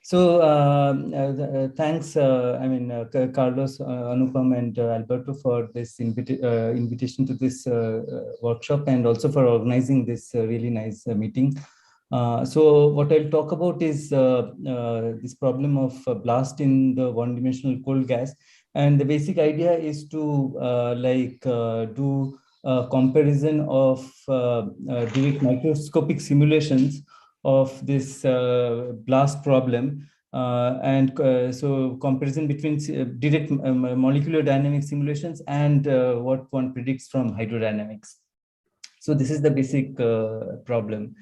Thanks, Carlos, Anupam, and Alberto for this invitation to this workshop, and also for organizing this really nice meeting. So what I'll talk about is this problem of blast in the one-dimensional cold gas. And the basic idea is to do a comparison of direct microscopic simulations of this blast problem. So comparison between direct molecular dynamic simulations and what one predicts from hydrodynamics. So this is the basic problem.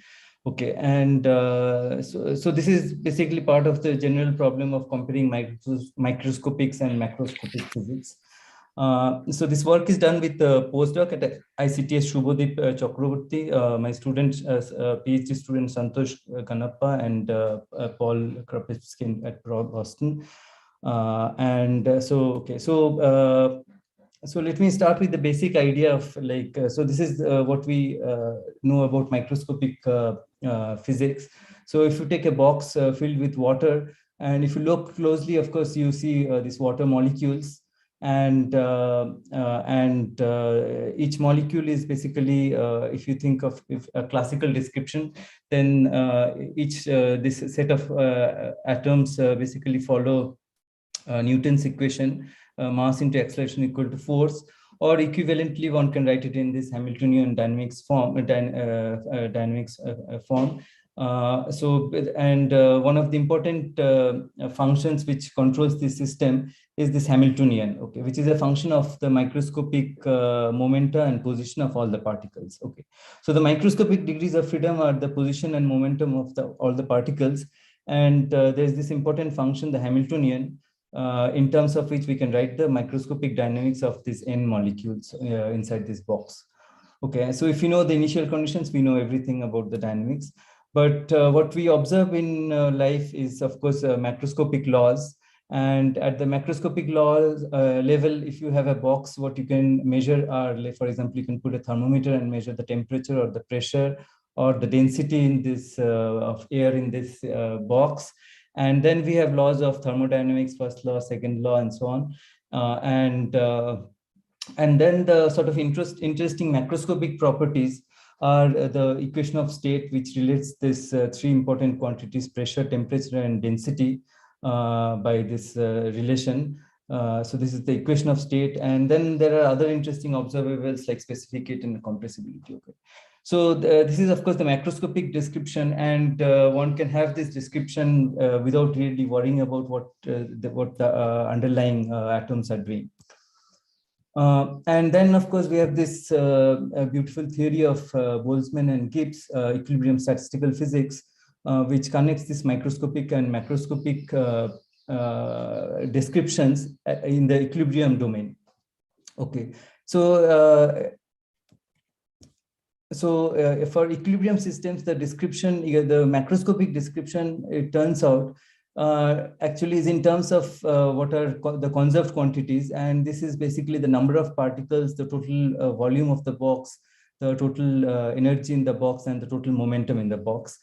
Okay, and so this is basically part of the general problem of comparing microscopics and macroscopic physics. So this work is done with the postdoc at ICTS Shubhodip Chakraborty, my student, PhD student Santosh Ganappa, and Paul Krapitsky at Boston. So let me start with the basic idea of so this is what we know about microscopic physics. So if you take a box filled with water, and if you look closely, of course, you see these water molecules, and each molecule is basically, if you think of a classical description, then this set of atoms basically follow Newton's equation, mass into acceleration equal to force, or equivalently one can write it in this Hamiltonian dynamics form. One of the important functions which controls this system is this Hamiltonian, okay, which is a function of the microscopic momenta and position of all the particles. Okay, so the microscopic degrees of freedom are the position and momentum of all the particles, and there's this important function, the Hamiltonian, in terms of which we can write the microscopic dynamics of these n molecules inside this box. Okay, so if you know the initial conditions, we know everything about the dynamics. But what we observe in life is, of course, macroscopic laws. And at the macroscopic laws level, if you have a box, what you can measure are, like, for example, you can put a thermometer and measure the temperature or the pressure or the density in this of air in this box. And then we have laws of thermodynamics, first law, second law, and so on. And then the sort of interesting macroscopic properties are the equation of state, which relates this three important quantities, pressure, temperature, and density by this relation. So this is the equation of state. And then there are other interesting observables like specificity and compressibility. Okay. So this is, of course, the macroscopic description, and one can have this description without really worrying about what the underlying atoms are doing. And then, of course, we have this beautiful theory of Boltzmann and Gibbs, equilibrium statistical physics, which connects this microscopic and macroscopic descriptions in the equilibrium domain. Okay, so for equilibrium systems, the description, the macroscopic description, it turns out, actually is in terms of what are the conserved quantities, and this is basically the number of particles, the total volume of the box, the total energy in the box, and the total momentum in the box.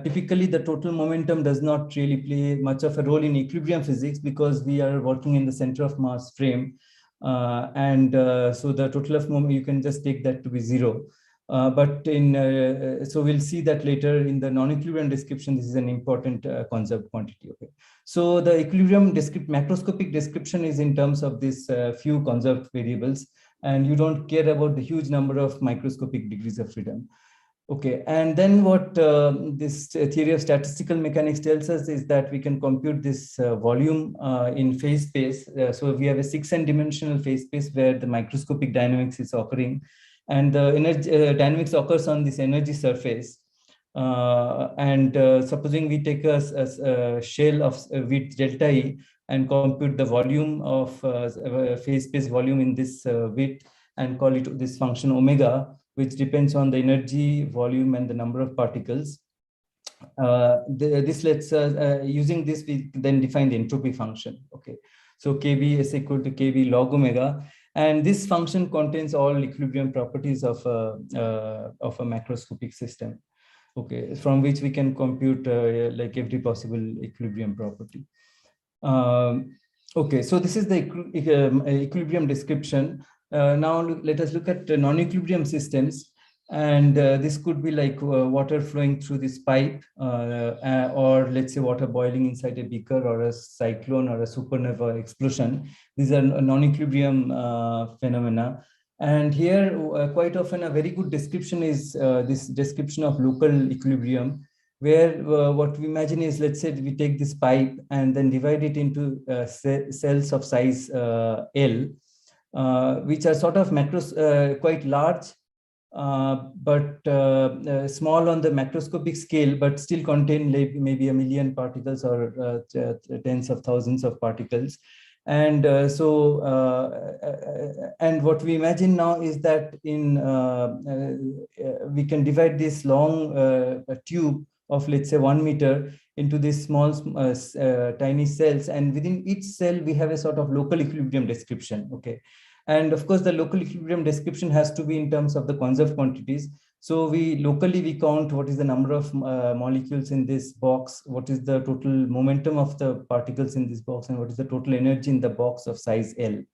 Typically, the total momentum does not really play much of a role in equilibrium physics because we are working in the center of mass frame, so the total of moment, you can just take that to be zero. But so we'll see that later in the non-equilibrium description, this is an important conserved quantity. Okay, so the equilibrium macroscopic description is in terms of this few conserved variables, and you don't care about the huge number of microscopic degrees of freedom. Okay, and then what this theory of statistical mechanics tells us is that we can compute this volume in phase space. So we have a 6n dimensional phase space where the microscopic dynamics is occurring, and the energy dynamics occurs on this energy surface. Supposing we take a shell of width delta E and compute the volume of phase space volume in this width and call it this function omega, which depends on the energy, volume, and the number of particles. This lets us, using this, we then define the entropy function. Okay, so Kb is equal to Kb log omega. And this function contains all equilibrium properties of a macroscopic system. okay, from which we can compute like every possible equilibrium property. Okay, so this is the equilibrium description. Now let us look at non-equilibrium systems. And this could be like water flowing through this pipe, or let's say water boiling inside a beaker, or a cyclone, or a supernova explosion. These are non-equilibrium phenomena. And here, quite often, a very good description is this description of local equilibrium, where what we imagine is, let's say we take this pipe and then divide it into cells of size L, which are sort of quite large, but small on the macroscopic scale, but still contain like maybe 1 million particles or tens of thousands of particles. And and what we imagine now is that we can divide this long tube of, let's say, 1 meter into these small tiny cells, and within each cell we have a sort of local equilibrium description. Okay. And of course, the local equilibrium description has to be in terms of the conserved quantities. So we count what is the number of molecules in this box, what is the total momentum of the particles in this box, and what is the total energy in the box of size L.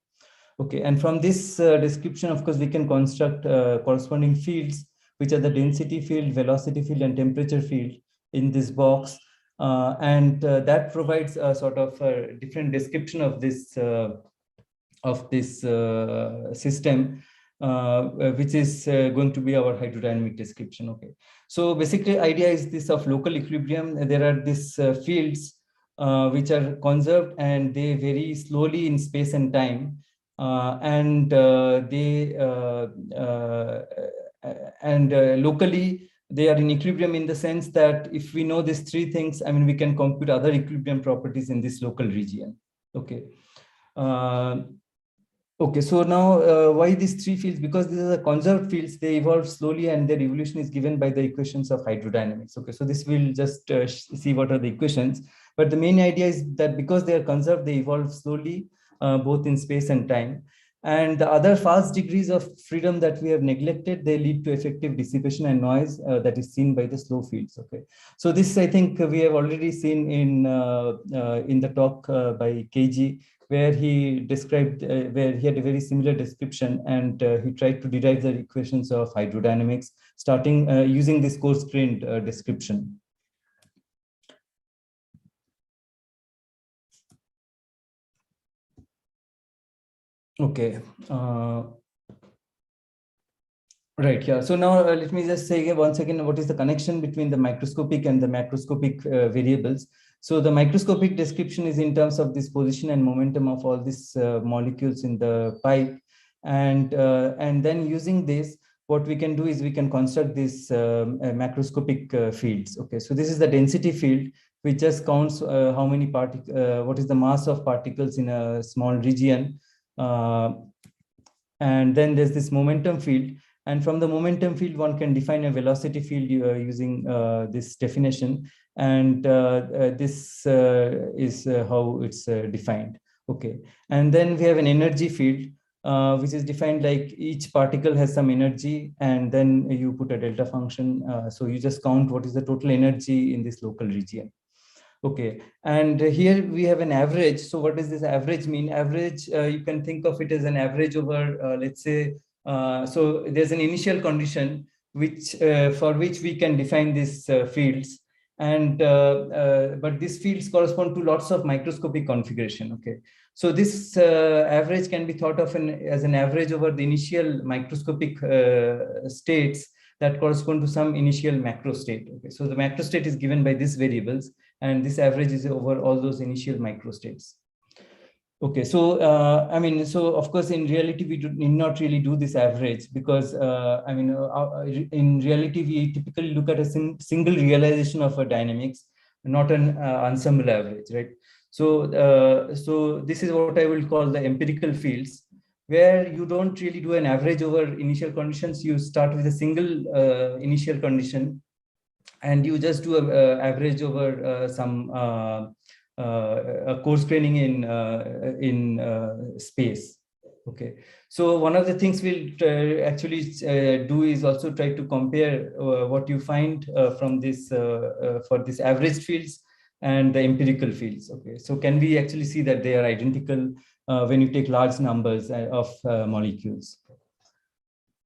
Okay, and from this description, of course, we can construct corresponding fields, which are the density field, velocity field, and temperature field in this box. And that provides a sort of a different description of this system, which is going to be our hydrodynamic description. Okay, so basically idea is this of local equilibrium. There are these fields which are conserved, and they vary slowly in space and time, locally they are in equilibrium, in the sense that if we know these three things, I mean, we can compute other equilibrium properties in this local region. Okay. Okay, so now why these three fields? Because these are conserved fields, they evolve slowly, and their evolution is given by the equations of hydrodynamics. Okay, so this will just see what are the equations. But the main idea is that because they are conserved, they evolve slowly, both in space and time. And the other fast degrees of freedom that we have neglected, they lead to effective dissipation and noise that is seen by the slow fields. Okay, so this, I think, we have already seen in the talk by KG, where he described, where he had a very similar description, and he tried to derive the equations of hydrodynamics, starting using this coarse-grained description. Okay. Right, yeah. So now let me just say once again, what is the connection between the microscopic and the macroscopic variables? So the microscopic description is in terms of this position and momentum of all these molecules in the pipe. And then using this, what we can do is we can construct these macroscopic fields. Okay, so this is the density field, which just counts how many what is the mass of particles in a small region. And then there's this momentum field. And from the momentum field, one can define a velocity field using this definition. And this is how it's defined. Okay. And then we have an energy field, which is defined like each particle has some energy, and then you put a delta function. So you just count what is the total energy in this local region. Okay, and here we have an average. So what does this average mean? Average, you can think of it as an average over, let's say, so there's an initial condition which for which we can define these fields, and but these fields correspond to lots of microscopic configuration. Okay, so this average can be thought of as an average over the initial microscopic states that correspond to some initial macrostate. Okay, so the macrostate is given by these variables, and this average is over all those initial microstates. Okay, so I mean, so of course, in reality, we need not really do this average, because I mean, in reality, we typically look at a single realization of a dynamics, not an ensemble average, right? So, so this is what I will call the empirical fields, where you don't really do an average over initial conditions. You start with a single initial condition, and you just do a average over some coarse graining in space. Okay, so one of the things we'll actually do is also try to compare what you find from this for this average fields and the empirical fields. Okay, so can we actually see that they are identical when you take large numbers of molecules?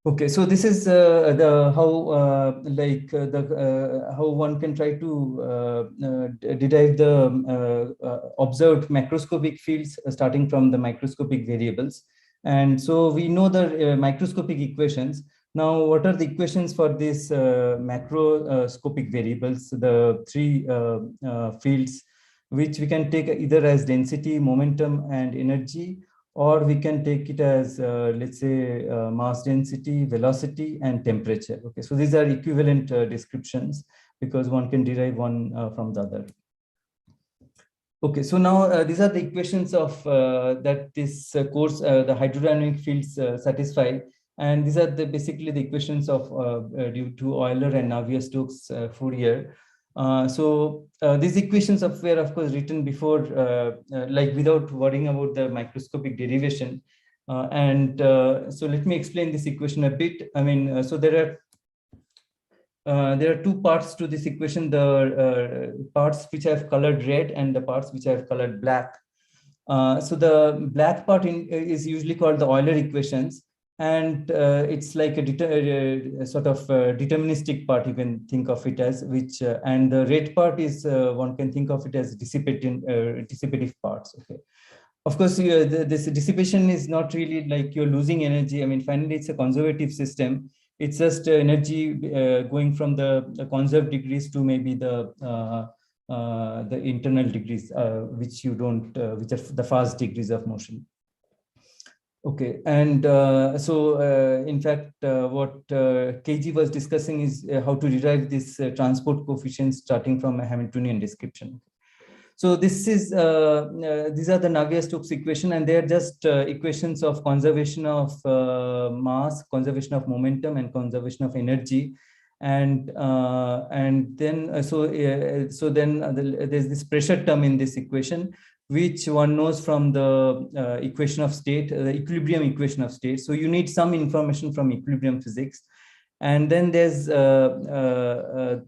Okay, so this is the how how one can try to derive the observed macroscopic fields starting from the microscopic variables. And so we know the microscopic equations. Now, what are the equations for these macroscopic variables, the three fields, which we can take either as density, momentum, and energy, or we can take it as, let's say, mass density, velocity, and temperature. Okay, so these are equivalent descriptions because one can derive one from the other. Okay, so now these are the equations of that this course, the hydrodynamic fields satisfy. And these are basically the equations of due to Euler and Navier-Stokes-Fourier. So these equations were of course written before, like without worrying about the microscopic derivation. So let me explain this equation a bit. I mean, so there are two parts to this equation, the parts which I have colored red and the parts which I have colored black. So the black part is usually called the Euler equations. And it's like a sort of deterministic part, you can think of it as, which and the red part is one can think of it as dissipative parts. Okay, of course this dissipation is not really like you're losing energy. I mean, finally it's a conservative system. It's just energy going from the conserved degrees to maybe the internal degrees, which you don't, which are the fast degrees of motion. Okay, and in fact, what KG was discussing is how to derive this transport coefficient starting from a Hamiltonian description. So this is these are the Navier-Stokes equation, and they are just equations of conservation of mass, conservation of momentum, and conservation of energy. And then there's this pressure term in this equation, which one knows from the equation of state, the equilibrium equation of state. So you need some information from equilibrium physics. And then there's the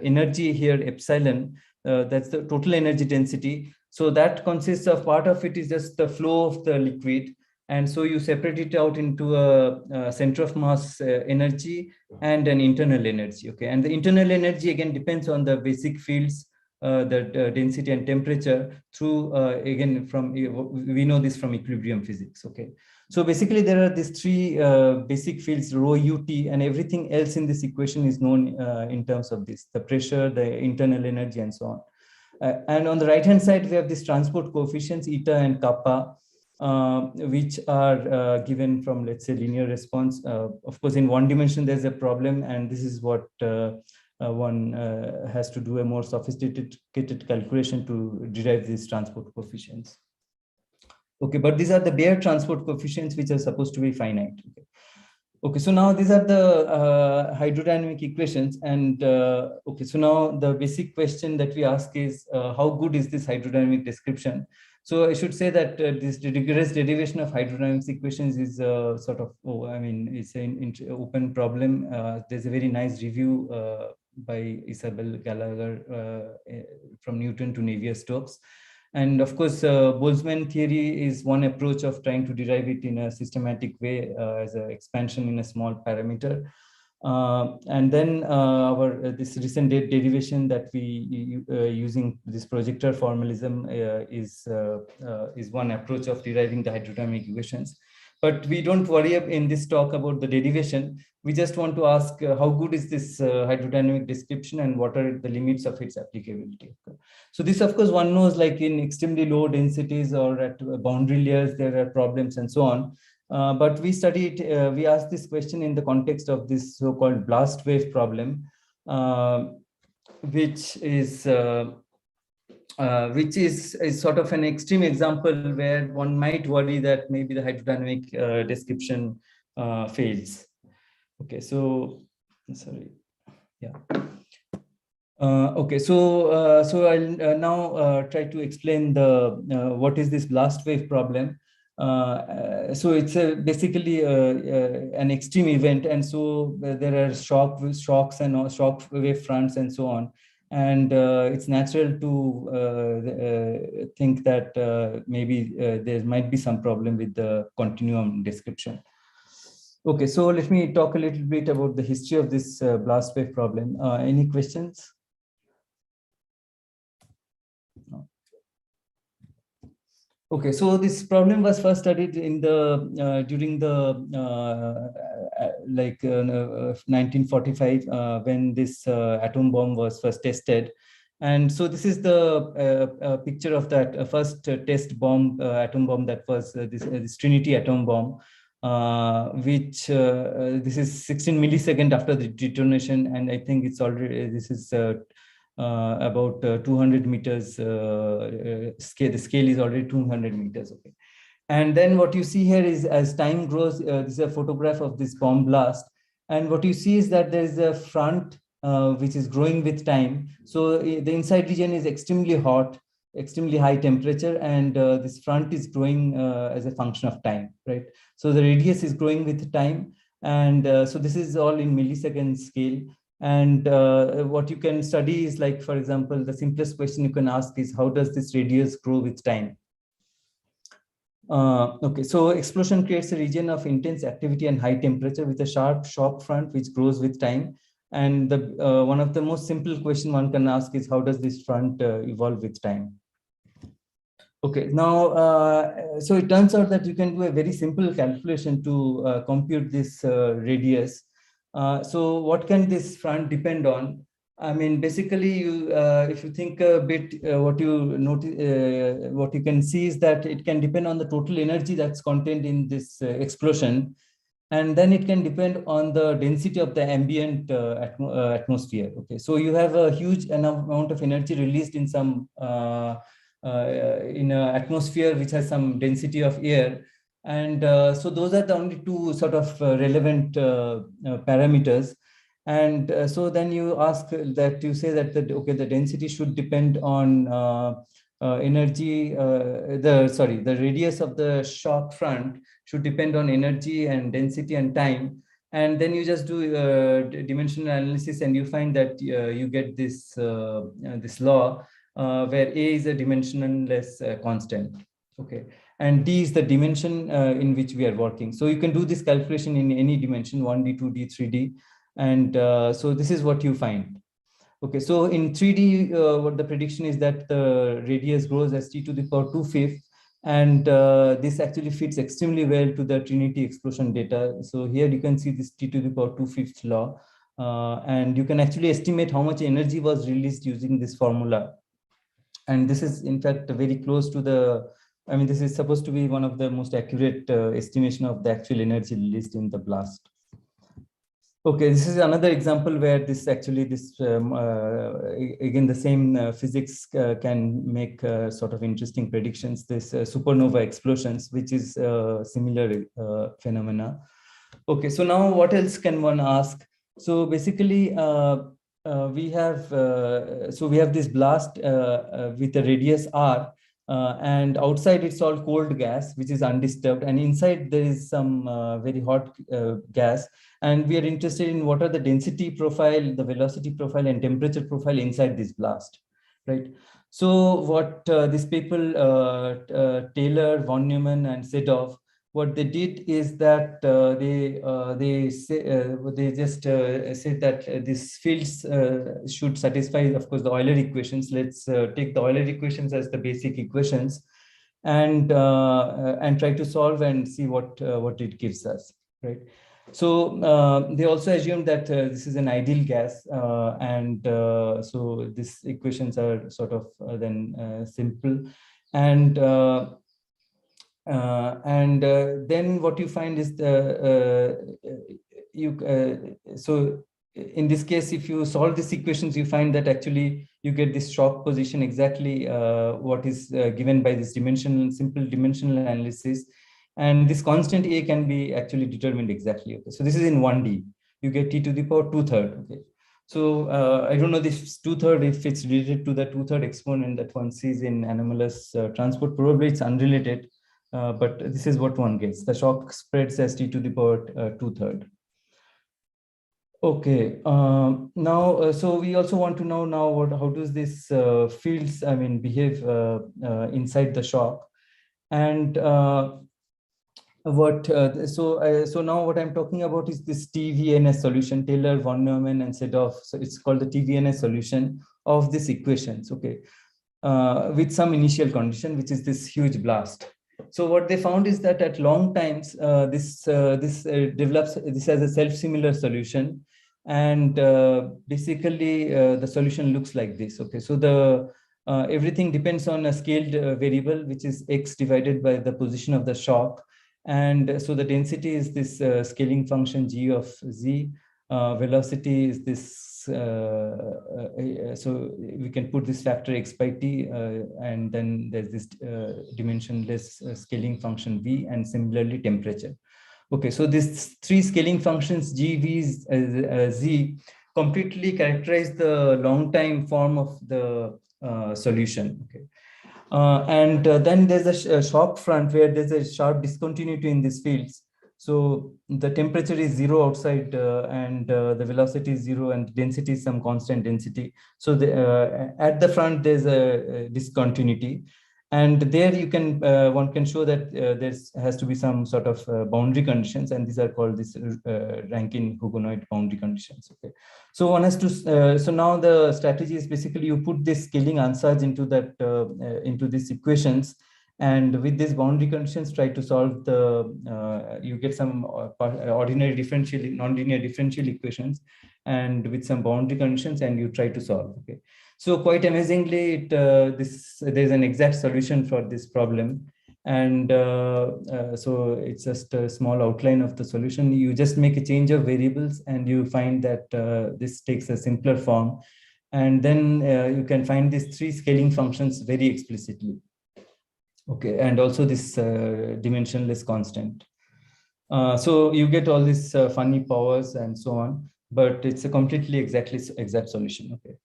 energy here, epsilon, that's the total energy density. So that consists of, part of it is just the flow of the liquid. And so you separate it out into a center of mass energy and an internal energy. Okay, and the internal energy again depends on the basic fields, the density and temperature through, again, from, we know this from equilibrium physics. Okay, so basically there are these three basic fields, rho, ut, and everything else in this equation is known in terms of this, the pressure, the internal energy, and so on. And on the right hand side, we have these transport coefficients, eta and kappa, which are given from, let's say, linear response. Of course, in one dimension, there's a problem, and this is what one has to do a more sophisticated calculation to derive these transport coefficients. Okay, but these are the bare transport coefficients which are supposed to be finite. Okay, okay, so now these are the hydrodynamic equations. And okay, so now the basic question that we ask is, how good is this hydrodynamic description? So I should say that this rigorous derivation of hydrodynamics equations is sort of, I mean, it's an open problem. There's a very nice review by Isabel Gallagher from Newton to Navier-Stokes. And of course, Boltzmann theory is one approach of trying to derive it in a systematic way as an expansion in a small parameter. And then this recent derivation that we using this projector formalism is one approach of deriving the hydrodynamic equations. But we don't worry in this talk about the derivation. We just want to ask how good is this hydrodynamic description and what are the limits of its applicability. So this, of course, one knows, like in extremely low densities or at boundary layers, there are problems and so on. But we studied, we asked this question in the context of this so-called blast wave problem, which is sort of an extreme example where one might worry that maybe the hydrodynamic description fails. Okay, so sorry, yeah. Okay, so I'll now try to explain the what is this blast wave problem. So it's basically an extreme event, and so there are shocks and shock wave fronts and so on. And it's natural to think that maybe there might be some problem with the continuum description. Okay, so let me talk a little bit about the history of this blast wave problem. Any questions? No. Okay, so this problem was first studied in the during the 1945 when this atom bomb was first tested. And so this is the picture of that first test bomb, atom bomb, that was this Trinity atom bomb, which this is 16 milliseconds after the detonation, and I think it's already, this is about 200 meters scale. The scale is already 200 meters. Okay. And then what you see here is, as time grows, this is a photograph of this bomb blast. And what you see is that there is a front which is growing with time. So the inside region is extremely hot, extremely high temperature, and this front is growing as a function of time, right? So the radius is growing with time. And so this is all in millisecond scale. And what you can study is, like, for example, the simplest question you can ask is, how does this radius grow with time? Okay, so explosion creates a region of intense activity and high temperature with a sharp shock front which grows with time. And the one of the most simple question one can ask is, how does this front evolve with time? Okay, now, so it turns out that you can do a very simple calculation to compute this radius. So what can this front depend on? I mean, basically, you if you think a bit, what you notice, what you can see is that it can depend on the total energy that's contained in this explosion, and then it can depend on the density of the ambient atmosphere. Okay, so you have a huge amount of energy released in some in an atmosphere which has some density of air. And so those are the only two sort of relevant parameters. And so then you ask that, you say that okay, the density should depend on energy, the radius of the shock front should depend on energy and density and time. And then you just do dimensional analysis, and you find that you get this this law where A is a dimensionless constant. Okay. And D is the dimension in which we are working. So you can do this calculation in any dimension, 1D, 2D, 3D. And so this is what you find. Okay, so in 3D, what the prediction is that the radius grows as t to the power 2/5. And this actually fits extremely well to the Trinity explosion data. So here you can see this t to the power 2/5 law. And you can actually estimate how much energy was released using this formula. And this is, in fact, very close to the, I mean, this is supposed to be one of the most accurate estimation of the actual energy released in the blast. Okay, this is another example where this actually, this again, the same physics can make sort of interesting predictions. This supernova explosions, which is similar phenomena. Okay, so now what else can one ask? So basically, we have this blast with a radius r. And outside it's all cold gas, which is undisturbed, and inside there is some very hot gas. And we are interested in what are the density profile, the velocity profile, and temperature profile inside this blast, right? So what these people, Taylor-yon Neumann and Sedov, what they did is that they just said that these fields should satisfy, of course, the Euler equations. Let's take the Euler equations as the basic equations, and try to solve and see what it gives us, right? So they also assumed that this is an ideal gas, and so these equations are sort of then simple. And then what you find is so in this case, if you solve these equations, you find that actually you get this shock position exactly what is given by this simple dimensional analysis. And this constant A can be actually determined exactly. Okay, so this is in 1D. You get t to the power 2/3. Okay, so I don't know this 2/3 if it's related to the 2/3 exponent that one sees in anomalous transport. Probably it's unrelated. but this is what one gets. The shock spreads as t to the power 2/3. Okay, now, so we also want to know now how does this fields, I mean, behave inside the shock, and so now what I'm talking about is this TvNS solution, Taylor-yon Neumann-Sedov. So it's called the TvNS solution of these equations, okay, with some initial condition, which is this huge blast. So what they found is that at long times, this develops this as a self-similar solution, and basically the solution looks like this. Okay, so the everything depends on a scaled variable, which is x divided by the position of the shock, and so the density is this scaling function g of z. Velocity is this. So we can put this factor x by t, and then there's this dimensionless scaling function v, and similarly temperature. Okay, so these three scaling functions g, v, z completely characterize the long time form of the solution. Okay, and then there's a shock front where there's a sharp discontinuity in these fields. So the temperature is 0 outside, and the velocity is 0, and density is some constant density. So at the front there's a discontinuity, and there you can one can show that there has to be some sort of boundary conditions, and these are called this Rankine-Hugonoid boundary conditions. Okay, so one has to so now the strategy is basically you put this scaling ansatz into that into these equations, and with these boundary conditions try to solve the you get some ordinary differential, nonlinear differential equations, and with some boundary conditions, and you try to solve. Okay, so quite amazingly, there's an exact solution for this problem, and so it's just a small outline of the solution. You just make a change of variables, and you find that this takes a simpler form, and then you can find these three scaling functions very explicitly. Okay, and also this dimensionless constant. So you get all these funny powers and so on, but it's a completely exact solution. Okay.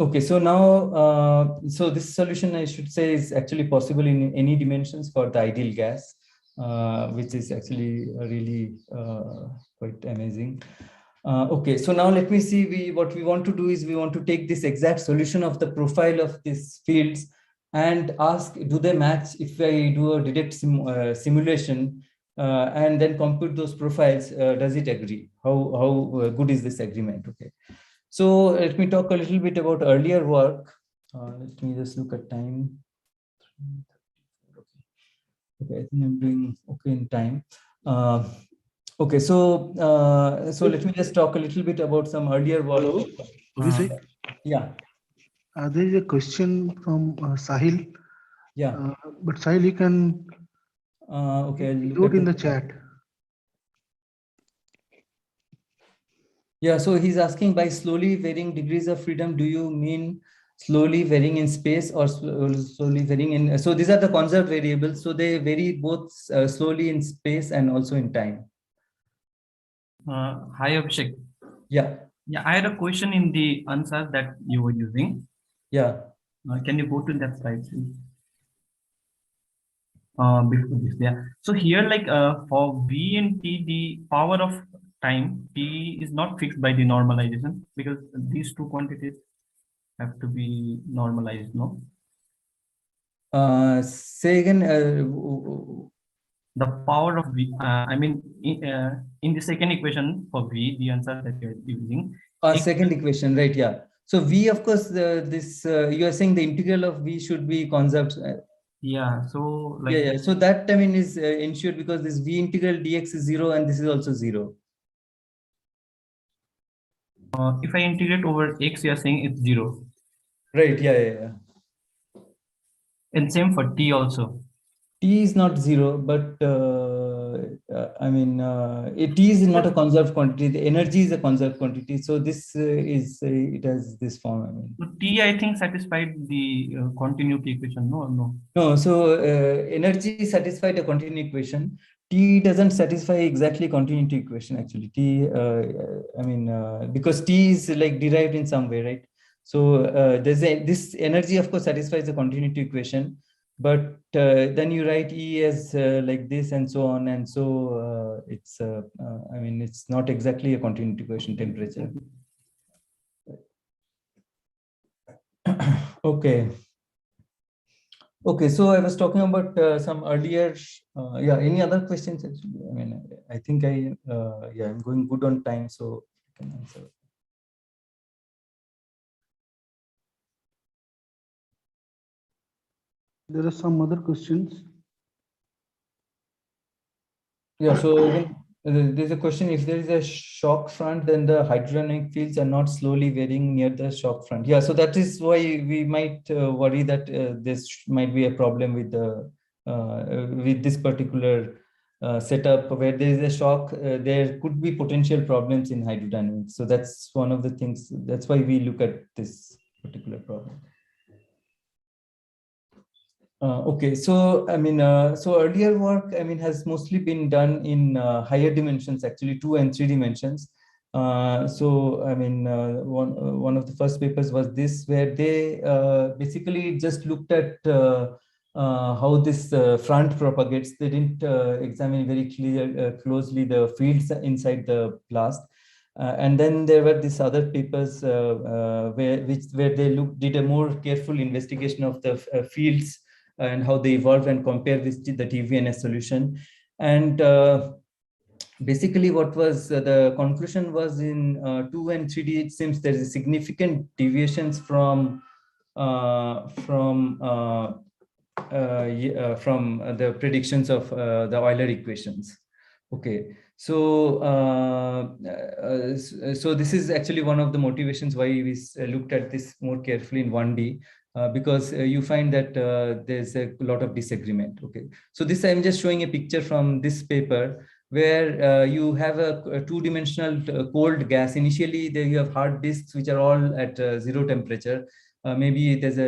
Okay, so now, so this solution, I should say, is actually possible in any dimensions for the ideal gas, which is actually really quite amazing. Okay, so now let me see, what we want to do is we want to take this exact solution of the profile of these fields and ask, do they match if I do a direct simulation and then compute those profiles, does it agree? How good is this agreement? Okay. So let me talk a little bit about earlier work. Let me just look at time. Okay, I think I'm doing okay in time. Okay, so let me just talk a little bit about some earlier work. Hello, Abhishek. Yeah. There is a question from Sahil. Yeah. But Sahil, you can okay, do it in the chat. Yeah, so he's asking, by slowly varying degrees of freedom, do you mean slowly varying in space or slowly varying in, so these are the conserved variables, so they vary both slowly in space and also in time. Hi Abhishek. Yeah. Yeah, I had a question in the answer that you were using. Yeah. Can you go to that slide, please? Before this, yeah. So here, like for V and T, the power of time T is not fixed by the normalization, because these two quantities have to be normalized, no? Say again. The power of V, I mean, in the second equation for V, the answer that you're using. Second equation, right? Yeah. So V, of course, this you are saying the integral of V should be conserved. Yeah. So like. Yeah. So that, I mean, is ensured because this V integral dx is 0, and this is also 0. If I integrate over x, you are saying it's 0. Right. Yeah. And same for T also. T is not 0, but I mean, T is not a conserved quantity. The energy is a conserved quantity. So this it has this form. I mean, so T, I think, satisfied the continuity equation. No. So energy satisfied a continuity equation. T doesn't satisfy exactly continuity equation. Actually, T. I mean, because T is like derived in some way, right? So there's this energy, of course, satisfies the continuity equation. but then you write E as like this and so on, and so it's I mean, it's not exactly a continuity equation temperature. Okay. Okay, so I was talking about some earlier, yeah, any other questions? Actually? I mean, I think yeah, I'm going good on time, so I can answer. There are some other questions. Yeah, so again, there's a question, if there is a shock front, then the hydrodynamic fields are not slowly varying near the shock front. Yeah, so that is why we might worry that this might be a problem with this particular setup where there is a shock. There could be potential problems in hydrodynamics. So that's one of the things, that's why we look at this particular problem. Okay, so I mean, so earlier work, I mean, has mostly been done in higher dimensions, actually 2 and 3 dimensions. So I mean, one of the first papers was this, where they basically just looked at how this front propagates. They didn't examine very closely the fields inside the blast. And then there were these other papers where they did a more careful investigation of the fields and how they evolve and compare with the TvNS solution. And basically what was the conclusion was in 2 and 3D, it seems there is significant deviations from the predictions of the Euler equations. Okay, so so this is actually one of the motivations why we looked at this more carefully in 1D. Because you find that there's a lot of disagreement. Okay, so this I'm just showing a picture from this paper where you have a two-dimensional cold gas. Initially, there you have hard disks which are all at 0 temperature. Maybe there's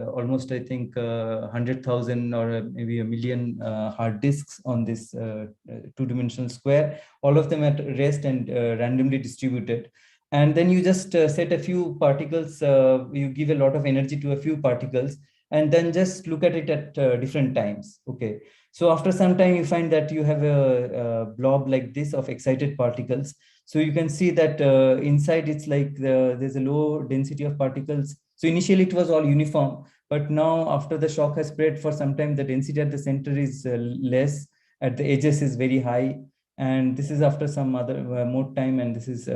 almost, I think, 100,000 or maybe 1 million hard disks on this two-dimensional square. All of them at rest and randomly distributed. And then you just set a few particles, you give a lot of energy to a few particles, and then just look at it at different times. Okay, so after some time, you find that you have a blob like this of excited particles. So you can see that inside it's like there's a low density of particles. So initially it was all uniform, but now after the shock has spread for some time, the density at the center is less, at the edges is very high. And this is after some other more time, and this is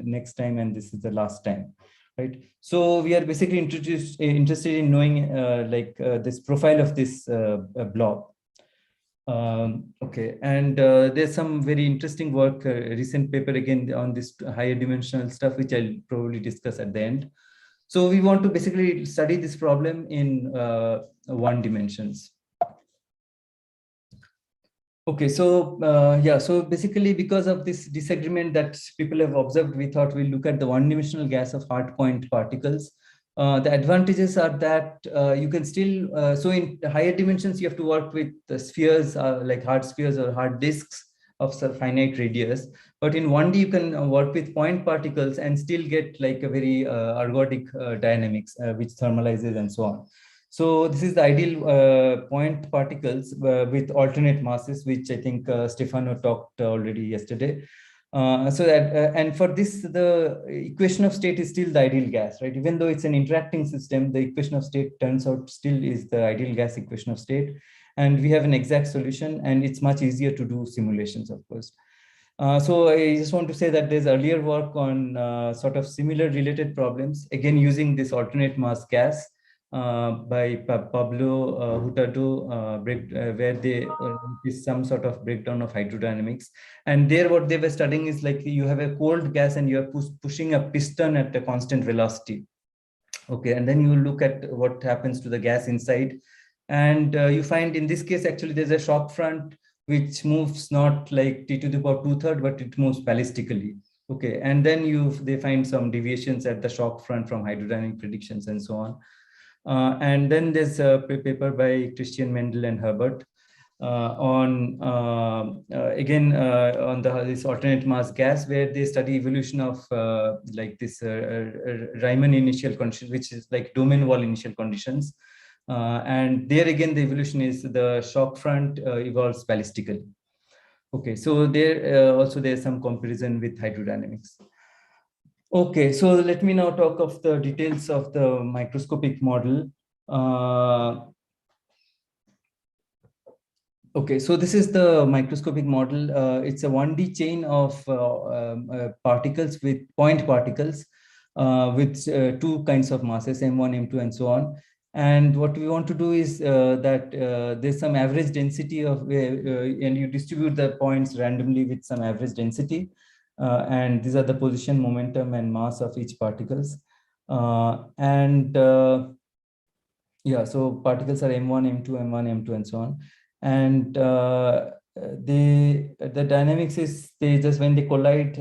next time, and this is the last time, right? So we are basically interested in knowing this profile of this blob. Okay, and there's some very interesting work, recent paper again on this higher dimensional stuff, which I'll probably discuss at the end. So we want to basically study this problem in 1 dimensions. Okay, so yeah, so basically because of this disagreement that people have observed, we thought we'll look at the 1-dimensional gas of hard point particles. The advantages are that you can still, so in higher dimensions, you have to work with the spheres like hard spheres or hard disks of some finite radius. But in 1D, you can work with point particles and still get like a very ergodic dynamics, which thermalizes and so on. So this is the ideal point particles with alternate masses, which I think Stefano talked already yesterday. So that and for this, the equation of state is still the ideal gas, right? Even though it's an interacting system, the equation of state turns out still is the ideal gas equation of state. And we have an exact solution, and it's much easier to do simulations, of course. So I just want to say that there's earlier work on sort of similar related problems, again, using this alternate mass gas. By Pablo Hurtado, where they is some sort of breakdown of hydrodynamics. And there what they were studying is like you have a cold gas and you're pushing a piston at a constant velocity. Okay, and then you look at what happens to the gas inside. And you find in this case, actually, there's a shock front which moves not like T to the power 2/3, but it moves ballistically. Okay, and then they find some deviations at the shock front from hydrodynamic predictions and so on. And then there's a paper by Christian Mendel and Herbert on this alternate mass gas, where they study evolution of like this Riemann initial condition, which is like domain wall initial conditions. And there again, the evolution is the shock front evolves ballistically. Okay, so there also there's some comparison with hydrodynamics. Okay, so let me now talk of the details of the microscopic model. Okay, so this is the microscopic model. It's a 1D chain of particles with point particles with two kinds of masses, M1, M2, and so on. And what we want to do is that there's some average density of, and you distribute the points randomly with some average density. And these are the position, momentum, and mass of each particles. Yeah, so particles are M1, M2, M1, M2, and so on. And the dynamics is they just when they collide,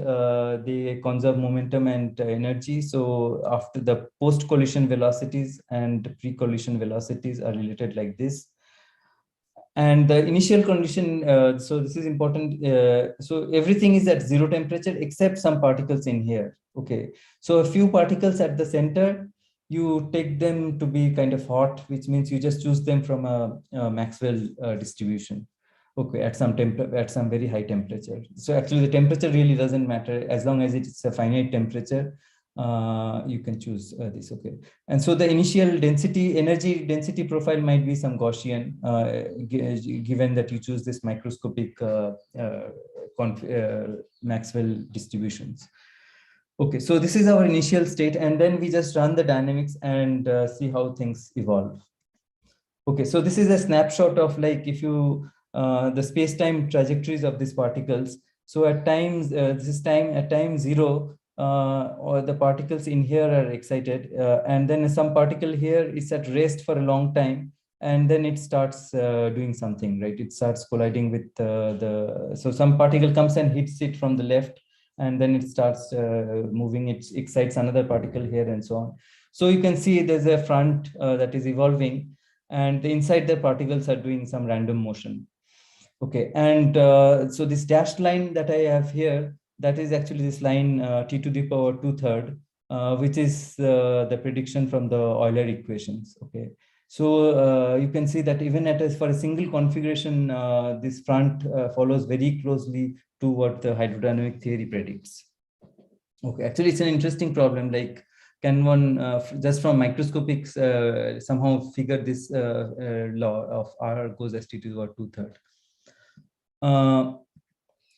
they conserve momentum and energy. So after the post-collision velocities and pre-collision velocities are related like this. And the initial condition, so this is important. So everything is at 0 temperature except some particles in here. Okay, so a few particles at the center, you take them to be kind of hot, which means you just choose them from a Maxwell distribution. Okay, at some very high temperature. So actually, the temperature really doesn't matter as long as it's a finite temperature. You can choose this. Okay, and so the initial density, energy density profile might be some Gaussian, given that you choose this microscopic Maxwell distributions. Okay, so this is our initial state, and then we just run the dynamics and see how things evolve. Okay, so this is a snapshot of like if you the space-time trajectories of these particles. So at times this is time at time 0, or the particles in here are excited, and then some particle here is at rest for a long time, and then it starts doing something, right? It starts colliding with so some particle comes and hits it from the left, and then it starts moving, it excites another particle here and so on. So you can see there's a front that is evolving, and inside the particles are doing some random motion. Okay, and so this dashed line that I have here, that is actually this line t to the power 2/3, which is the prediction from the Euler equations. Okay, so you can see that even for a single configuration, this front follows very closely to what the hydrodynamic theory predicts. Okay, actually it's an interesting problem. Like, can one just from microscopics somehow figure this law of R goes as t to the power 2/3?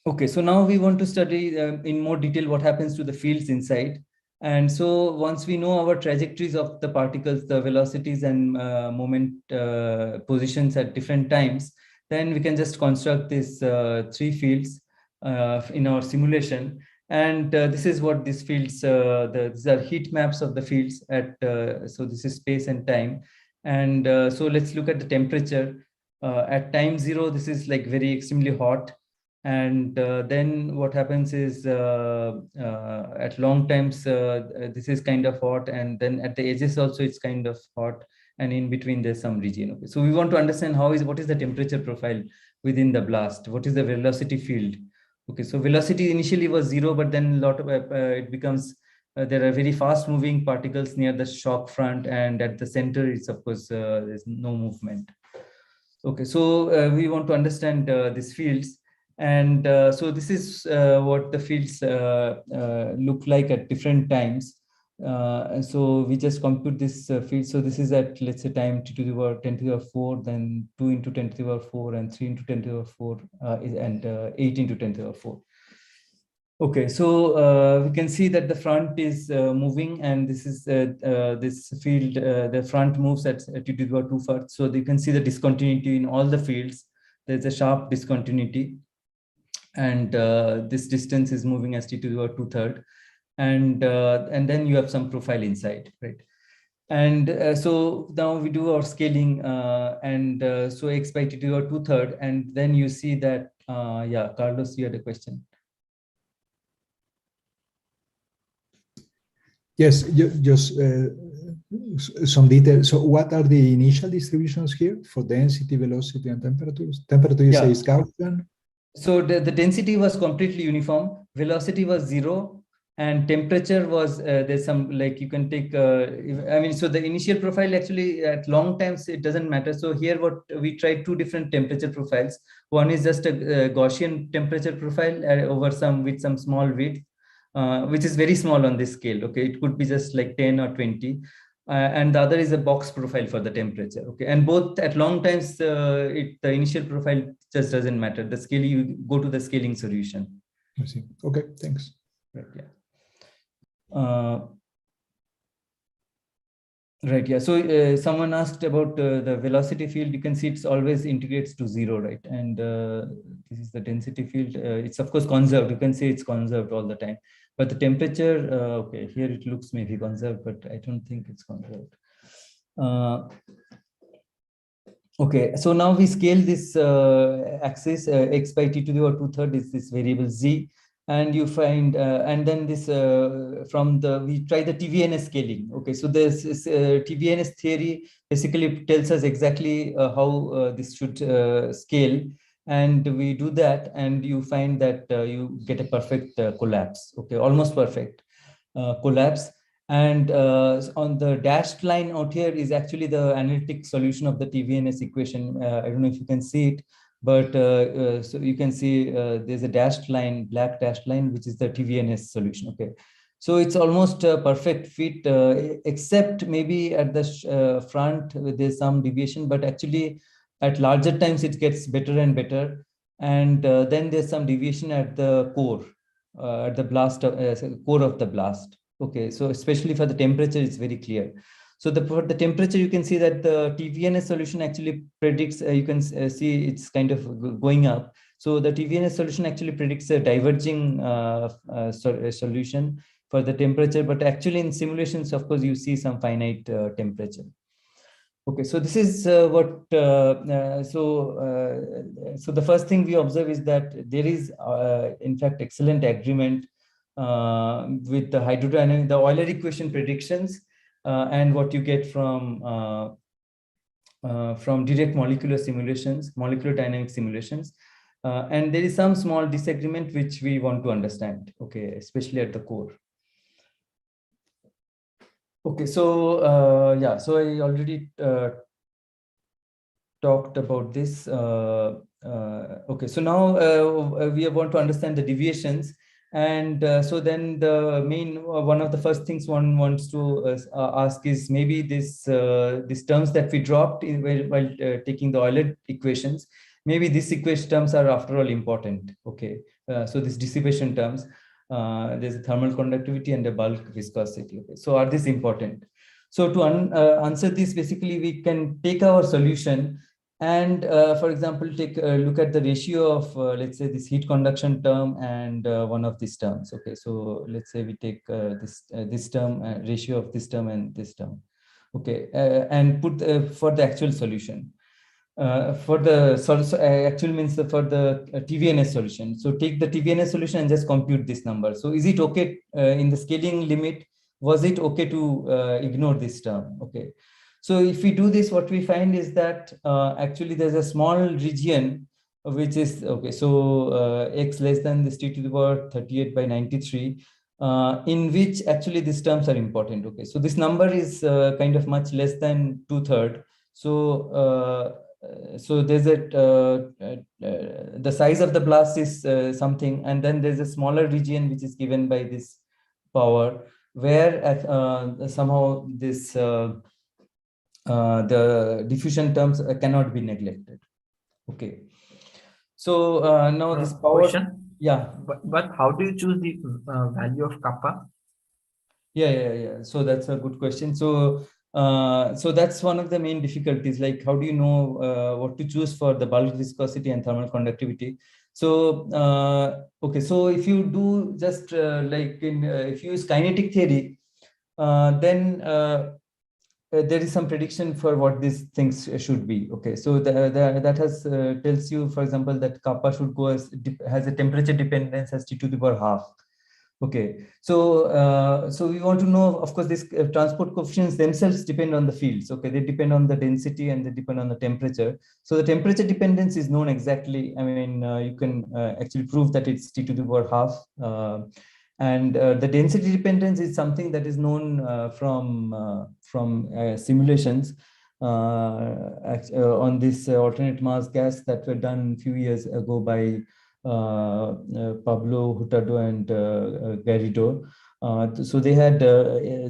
Okay, so now we want to study in more detail what happens to the fields inside. And so once we know our trajectories of the particles, the velocities and moment positions at different times, then we can just construct these 3 fields in our simulation. And this is what these fields, these are heat maps of the fields at, so this is space and time. And so let's look at the temperature. At time 0, this is like very extremely hot. And then what happens is at long times, this is kind of hot. And then at the edges also, it's kind of hot. And in between, there's some region. Okay, so we want to understand what is the temperature profile within the blast? What is the velocity field? Okay, so velocity initially was 0, but then it becomes, there are very fast moving particles near the shock front. And at the center, it's of course, there's no movement. Okay, so we want to understand these fields. And so this is what the fields look like at different times. And so we just compute this field. So this is at, let's say, time t to the power 10 to the power 4, then 2 into 10 to the power 4, and 3 into 10 to the power 4, and 8 into 10 to the power 4. Okay, so we can see that the front is moving, and this is this field, the front moves at t to the power 2/3. So you can see the discontinuity in all the fields. There's a sharp discontinuity. And this distance is moving as t to the power 2/3, and then you have some profile inside, right? And so now we do our scaling, and so x by t to the power 2/3, and then you see that yeah, Carlos, you had a question. Yes, just some detail. So what are the initial distributions here for density, velocity, and temperatures? Temperature, you say, is Gaussian? So the density was completely uniform. Velocity was 0. And temperature was, there's some, like you can take, I mean, so the initial profile actually at long times, it doesn't matter. So here what we tried 2 different temperature profiles. One is just a Gaussian temperature profile over some, with some small width, which is very small on this scale. Okay, it could be just like 10 or 20. And the other is a box profile for the temperature. Okay, and both at long times, the initial profile just doesn't matter. The scale, you go to the scaling solution. I see. Okay, thanks. Right, yeah. Right, yeah. So someone asked about the velocity field. You can see it's always integrates to 0, right? And this is the density field. It's of course conserved. You can say it's conserved all the time. But the temperature, okay, here it looks maybe conserved, but I don't think it's conserved. Okay, so now we scale this axis x by t to the power 2/3 is this variable z. And you find, and then this from the, we try the TvNS scaling. Okay, so this is, TvNS theory basically tells us exactly how this should scale. And we do that, and you find that you get a perfect collapse. Okay, almost perfect collapse. And on the dashed line out here is actually the analytic solution of the TvNS equation. I don't know if you can see it. But so you can see there's a dashed line, black dashed line, which is the TvNS solution. Okay, so it's almost a perfect fit, except maybe at the front there's some deviation, but actually at larger times it gets better and better. And then there's some deviation at the core, at the blast, core of the blast. Okay, so especially for the temperature, it's very clear. So for the temperature, you can see that the TvNS solution actually predicts, you can see it's kind of going up. So the TvNS solution actually predicts a diverging solution for the temperature, but actually in simulations, of course, you see some finite temperature. Okay, so this is so the first thing we observe is that there is, in fact, excellent agreement with the hydrodynamic, the Euler equation predictions. And what you get from direct molecular simulations, molecular dynamic simulations. And there is some small disagreement which we want to understand, okay, especially at the core. Okay, so yeah, so I already talked about this. Okay, so now we want to understand the deviations. And so then the main, one of the first things one wants to ask is maybe this these terms that we dropped in while taking the Euler equations, maybe these equation terms are after all important. Okay, so these dissipation terms, there's a thermal conductivity and a bulk viscosity. Okay, so are these important? So to answer this, basically we can take our solution and for example, take a look at the ratio of, let's say, this heat conduction term and one of these terms. Okay, so let's say we take this term, ratio of this term and this term. Okay, and put for the actual solution. For the actual means for the TvNS solution. So take the TvNS solution and just compute this number. So is it okay in the scaling limit? Was it okay to ignore this term? Okay. So if we do this, what we find is that actually there's a small region which is, okay, so x less than this t to the power 38 by 93, in which actually these terms are important. Okay, so this number is kind of much less than 2/3. So so there's the size of the blast is something, and then there's a smaller region which is given by this power, where somehow this the diffusion terms cannot be neglected. Okay, so now this power. Question? Yeah, but how do you choose the value of kappa? Yeah. So that's a good question. So so that's one of the main difficulties. Like, how do you know what to choose for the bulk viscosity and thermal conductivity? So okay, so if you do just like in if you use kinetic theory, then there is some prediction for what these things should be. Okay, so that has tells you, for example, that kappa should go as has a temperature dependence as t to the power half. Okay, so so we want to know, of course, these transport coefficients themselves depend on the fields. Okay, they depend on the density and they depend on the temperature. So the temperature dependence is known exactly. I mean, you can actually prove that it's t to the power half. And the density dependence is something that is known from simulations on this alternate mass gas that were done a few years ago by Pablo Hurtado and Garrido. So they had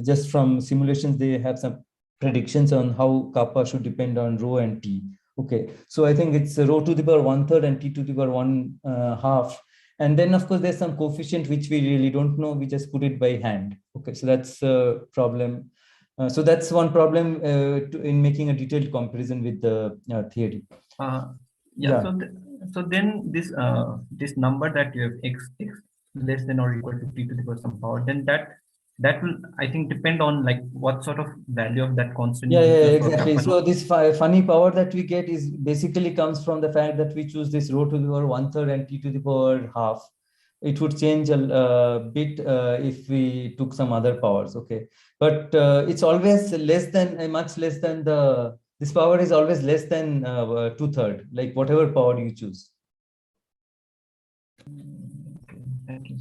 just from simulations, they have some predictions on how kappa should depend on rho and t. Okay, so I think it's rho to the power 1/3 and t to the power 1/2. And then of course there's some coefficient which we really don't know. We just put it by hand. Okay, so that's a problem. So that's one problem in making a detailed comparison with the theory. Yeah. So then this number that you have x less than or equal to t to the power some power, then that will, I think, depend on like what sort of value of that constant. Yeah, exactly. So this funny power that we get is basically comes from the fact that we choose this rho to the power 1/3 and t to the power 1/2. It would change a bit if we took some other powers. Okay, but it's always less than much less than this power is always less than 2/3, like whatever power you choose.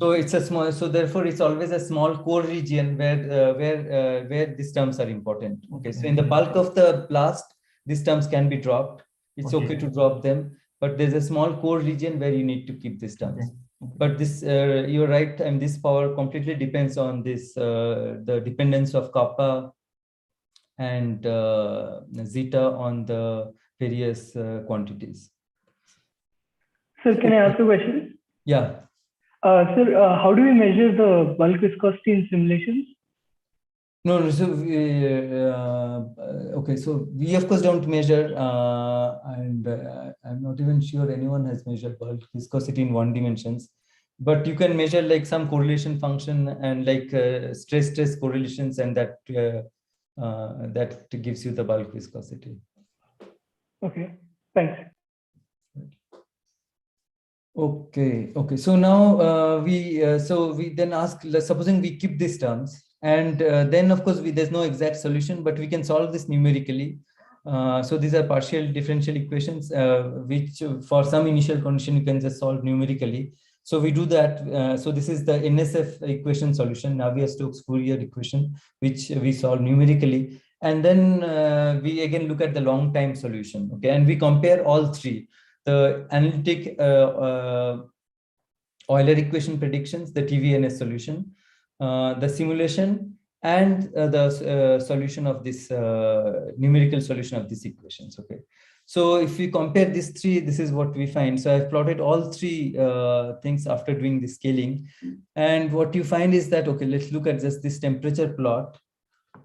So it's a small, so therefore it's always a small core region where these terms are important. Okay, so in the bulk of the blast, these terms can be dropped. It's okay to drop them, but there's a small core region where you need to keep these terms. But this, you're right, and this power completely depends on this the dependence of kappa and zeta on the various quantities. Sir, can I ask a question? Yeah. Sir, how do we measure the bulk viscosity in simulations? No, so okay, so we of course don't measure, and I'm not even sure anyone has measured bulk viscosity in 1 dimensions, but you can measure like some correlation function and like stress correlations, and that that gives you the bulk viscosity. Okay, thanks. Okay. So now we then ask, supposing we keep these terms, and then of course there's no exact solution, but we can solve this numerically. So these are partial differential equations, which for some initial condition you can just solve numerically. So we do that. So this is the NSF equation solution, Navier-Stokes-Fourier equation, which we solve numerically, and then we again look at the long time solution. Okay, and we compare all three: the analytic Euler equation predictions, the TvNS solution, the simulation, and the solution of this numerical solution of these equations. Okay, so if we compare these three, this is what we find. So I've plotted all three things after doing the scaling, and what you find is that, okay, let's look at just this temperature plot.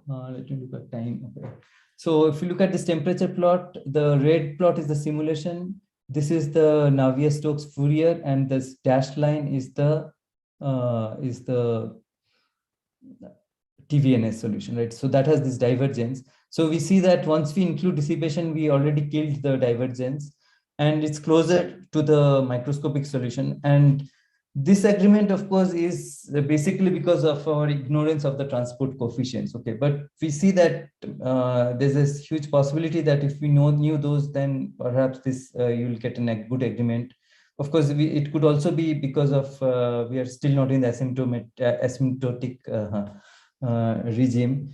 Let me look at time. Okay, so if you look at this temperature plot, the red plot is the simulation. This is the Navier-Stokes-Fourier, and this dashed line is the TvNS solution, right? So that has this divergence. So we see that once we include dissipation, we already killed the divergence, and it's closer to the microscopic solution. And this agreement, of course, is basically because of our ignorance of the transport coefficients. Okay, but we see that there's this huge possibility that if we knew those, then perhaps this you'll get a good agreement. Of course, it could also be because of we are still not in the asymptotic regime,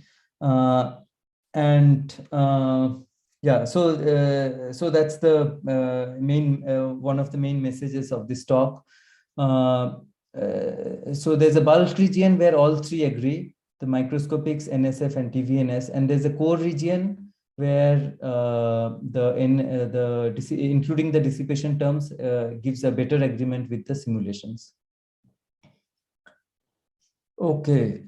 yeah. So that's the main one of the main messages of this talk. So there's a bulk region where all three agree: the microscopics, NSF, and TvNS, and there's a core region where including the dissipation terms gives a better agreement with the simulations. Okay.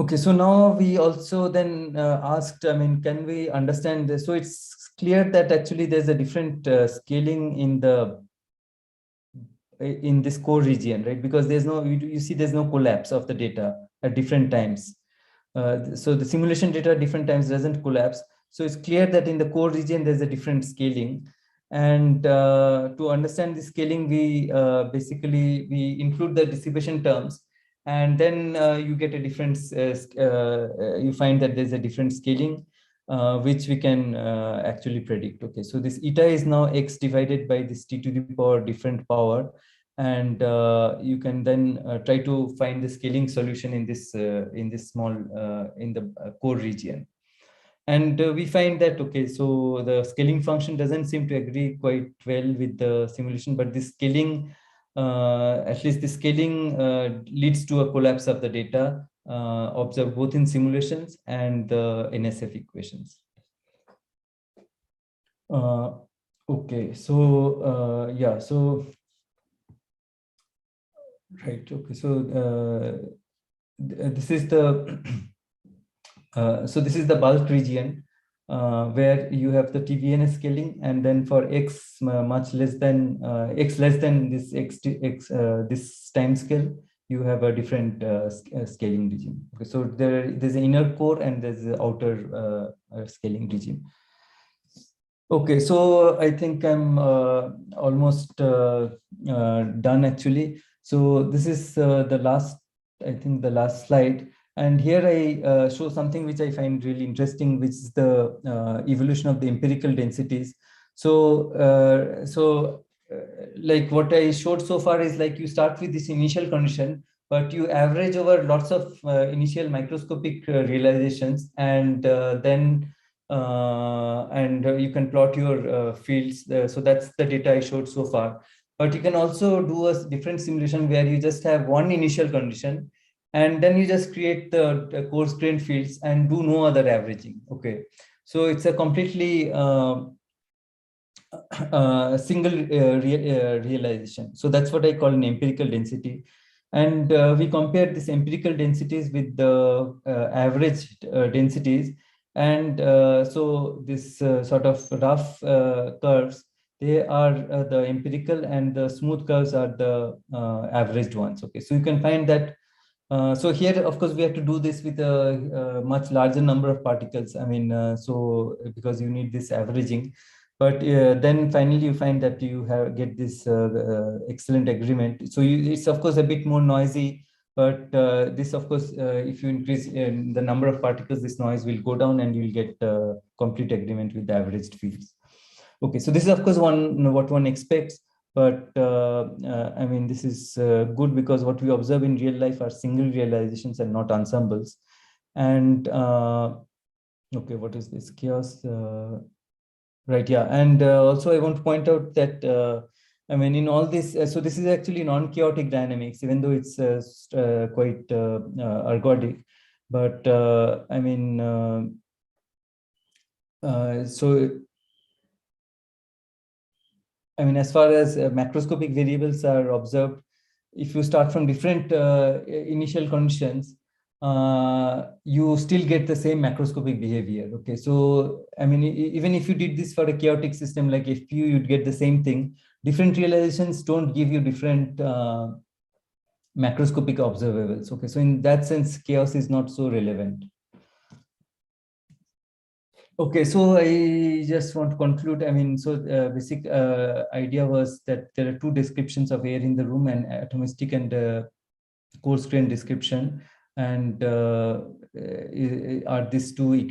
Okay, so now we also then asked, I mean, can we understand this? So it's clear that actually there's a different scaling in this core region, right? Because there's no, you see there's no collapse of the data at different times. So the simulation data at different times doesn't collapse. So it's clear that in the core region, there's a different scaling. And to understand the scaling, we basically, we include the dissipation terms. And then you get a difference, you find that there's a different scaling, which we can actually predict. Okay, so this eta is now x divided by this t to the power different power. and you can then try to find the scaling solution in this small in the core region. And we find that, okay, so the scaling function doesn't seem to agree quite well with the simulation, but the scaling, at least the scaling leads to a collapse of the data observed both in simulations and the NSF equations. Okay, so yeah, so right, okay, so this is the so this is the bulk region where you have the TvNS scaling, and then for x much less than x less than this this time scale, you have a different scaling regime. Okay, so there's an inner core and there's the outer scaling regime. Okay, so I think I'm almost done actually. So this is the last, I think the last slide. And here I show something which I find really interesting, which is the evolution of the empirical densities. So, like what I showed so far is like you start with this initial condition, but you average over lots of initial microscopic realizations, and then you can plot your fields. So that's the data I showed so far. But you can also do a different simulation where you just have one initial condition, and then you just create the coarse grained fields and do no other averaging. Okay, so it's a completely single realization. So that's what I call an empirical density. And we compare these empirical densities with the averaged densities. And so this sort of rough curves, they are the empirical, and the smooth curves are the averaged ones. Okay, so you can find that. So here, of course, we have to do this with a much larger number of particles. I mean, so because you need this averaging. But then finally you find that you get this excellent agreement. So it's of course a bit more noisy, but this of course, if you increase the number of particles, this noise will go down and you'll get complete agreement with the averaged fields. Okay, so this is of course what one expects, but I mean, this is good because what we observe in real life are single realizations and not ensembles. And okay, what is this chaos? Right, yeah, and also I want to point out that I mean, in all this, so this is actually non-chaotic dynamics, even though it's quite ergodic. But I mean, so I mean, as far as macroscopic variables are observed, if you start from different initial conditions, you still get the same macroscopic behavior. Okay, so I mean, even if you did this for a chaotic system like FPU, you'd get the same thing. Different realizations don't give you different macroscopic observables. Okay, so in that sense, chaos is not so relevant. Okay, so I just want to conclude. I mean, so basic idea was that there are two descriptions of air in the room, an atomistic and coarse grained description. And are these two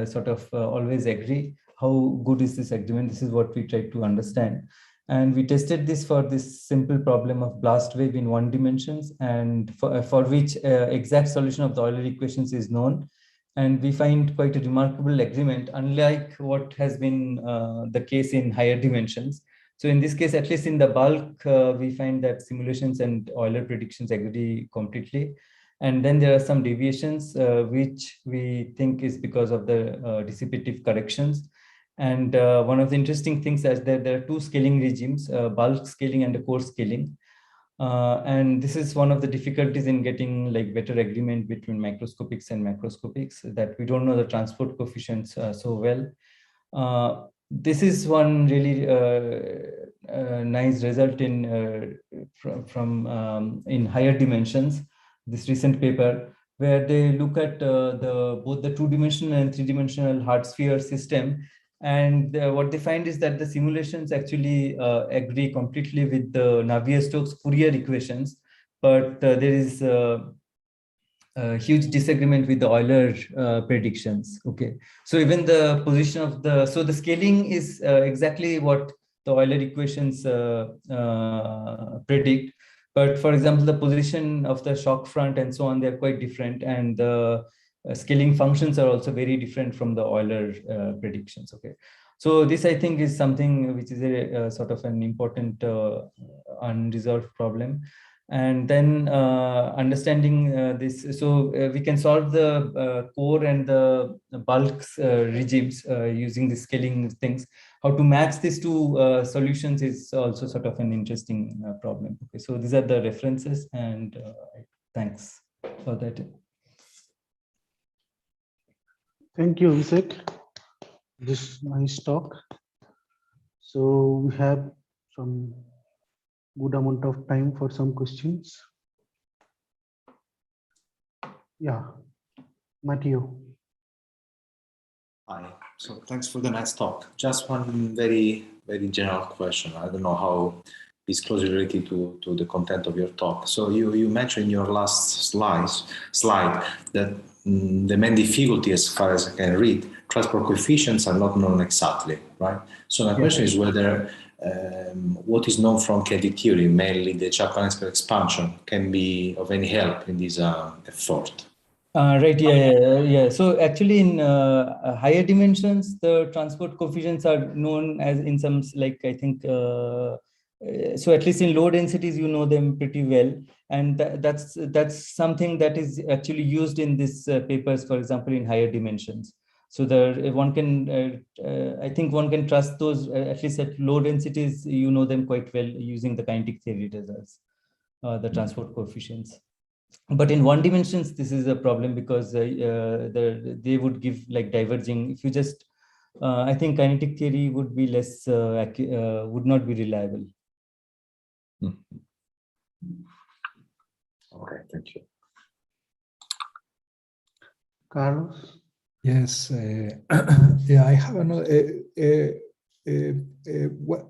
sort of always agree? How good is this agreement? This is what we tried to understand. And we tested this for this simple problem of blast wave in 1 dimensions, and for which exact solution of the Euler equations is known. And we find quite a remarkable agreement, unlike what has been the case in higher dimensions. So in this case, at least in the bulk, we find that simulations and Euler predictions agree completely. And then there are some deviations, which we think is because of the dissipative corrections. And one of the interesting things is that there are two scaling regimes, bulk scaling and the coarse scaling. And this is one of the difficulties in getting like better agreement between microscopics and macroscopics, that we don't know the transport coefficients so well. This is one really nice result in in higher dimensions, this recent paper, where they look at both the 2-dimensional and 3-dimensional hard sphere system. And what they find is that the simulations actually agree completely with the Navier-Stokes-Fourier equations, but there is a huge disagreement with the Euler predictions. Okay, so even the position of the, so the scaling is exactly what the Euler equations predict. But for example, the position of the shock front and so on, they're quite different. And the scaling functions are also very different from the Euler predictions. Okay. So this, I think, is something which is a sort of an important unresolved problem. And then understanding this, so we can solve the core and the bulk regimes using the scaling things. How to match these two solutions is also sort of an interesting problem. Okay, so these are the references, and thanks for that. Thank you, Abhishek. This nice talk. So we have some good amount of time for some questions. Yeah, Matteo. Hi. So thanks for the nice talk. Just one very general question. I don't know how it's closely related to the content of your talk. So you mentioned in your last slide that the main difficulty, as far as I can read, transport coefficients are not known exactly, right? So my question is whether what is known from kinetic theory, mainly the Chapman-Esper expansion, can be of any help in this effort. Right, yeah. So actually in higher dimensions, the transport coefficients are known as in some, like, I think, so at least in low densities, you know them pretty well. And that's something that is actually used in these papers, for example, in higher dimensions. So one can, I think one can trust those, at least at low densities, you know them quite well using the kinetic theory results, the transport coefficients. But in one dimensions, this is a problem because they would give like diverging. If you just, I think kinetic theory would be less, would not be reliable. Okay, thank you. Carlos. Yes, yeah, I have another. What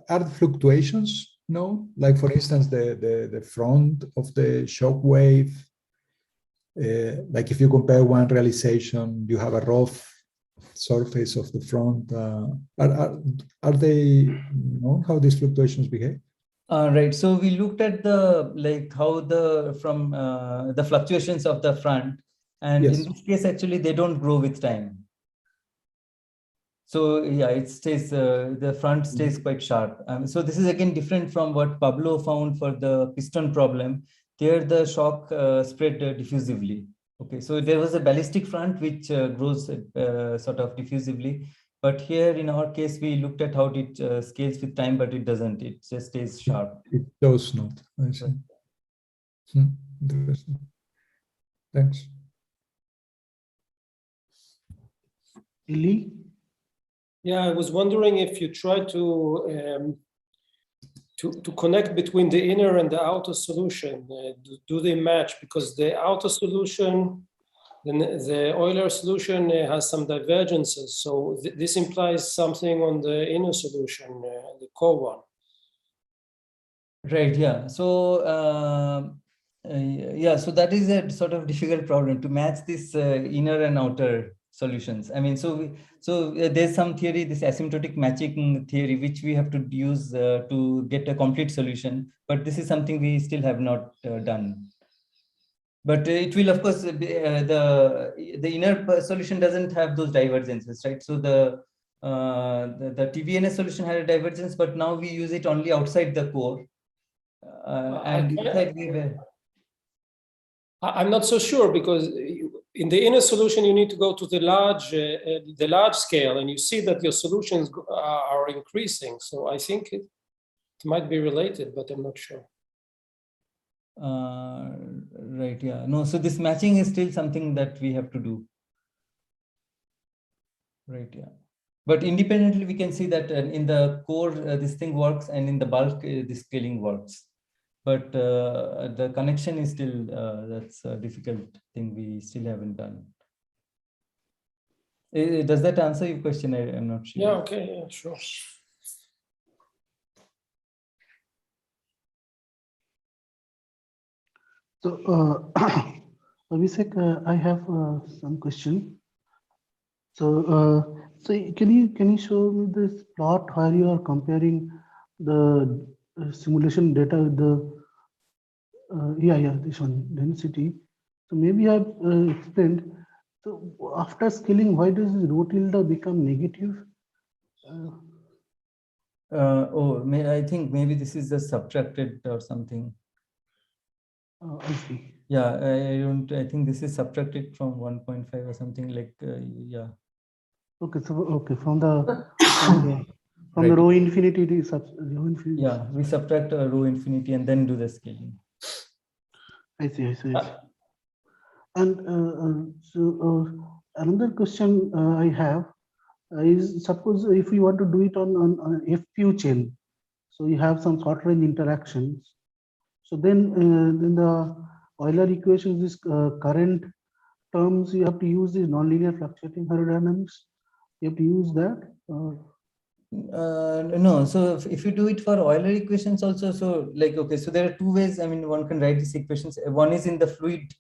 are the fluctuations? No, like for instance, the front of the shock wave. Like if you compare one realization, you have a rough surface of the front. Are they known how these fluctuations behave? Right. So we looked at the how the fluctuations of the front, and in this case, actually, they don't grow with time. So yeah, it stays, the front stays quite sharp. So this is again different from what Pablo found for the piston problem. There the shock spread diffusively. Okay, so there was a ballistic front which grows sort of diffusively. But here in our case, we looked at how it scales with time, but it doesn't. It just stays sharp. It does not. I see. Interesting. Thanks. Eli? Yeah, I was wondering if you try to connect between the inner and the outer solution. Do they match? Because the outer solution, the Euler solution has some divergences. So this implies something on the inner solution, the core one. Right. Yeah. So yeah. So that is a sort of difficult problem to match this inner and outer solutions. I mean, so there's some theory, this asymptotic matching theory, which we have to use to get a complete solution. But this is something we still have not done. But it will, of course, the inner solution doesn't have those divergences, right? So the TvNS solution had a divergence, but now we use it only outside the core. And inside we were. I'm not so sure, because in the inner solution, you need to go to the large scale, and you see that your solutions are increasing. So I think it might be related, but I'm not sure. Right. Yeah. No. So this matching is still something that we have to do. Right. Yeah. But independently, we can see that in the core, this thing works, and in the bulk, the scaling works. But the connection is still, that's a difficult thing we still haven't done. Does that answer your question? I'm not sure. Yeah, okay, yeah, sure. So, Abhishek, I have some question. So can you show me this plot where you are comparing the simulation data with the this one density. So maybe I've explained. So after scaling, why does this rho tilde become negative? I think maybe this is just subtracted or something. I see. Yeah, I think this is subtracted from 1.5 or something like, yeah. Okay, so from the from the Right. rho infinity, it is rho infinity. Yeah, we subtract rho infinity and then do the scaling. I see. And another question I have is, suppose if we want to do it on FPU chain, so you have some short range interactions. So then the Euler equations, this current terms, you have to use this nonlinear fluctuating hydrodynamics. You have to use that. No, so if you do it for Euler equations also, so like, okay, so there are two ways. I mean, one can write these equations. One is in the fluid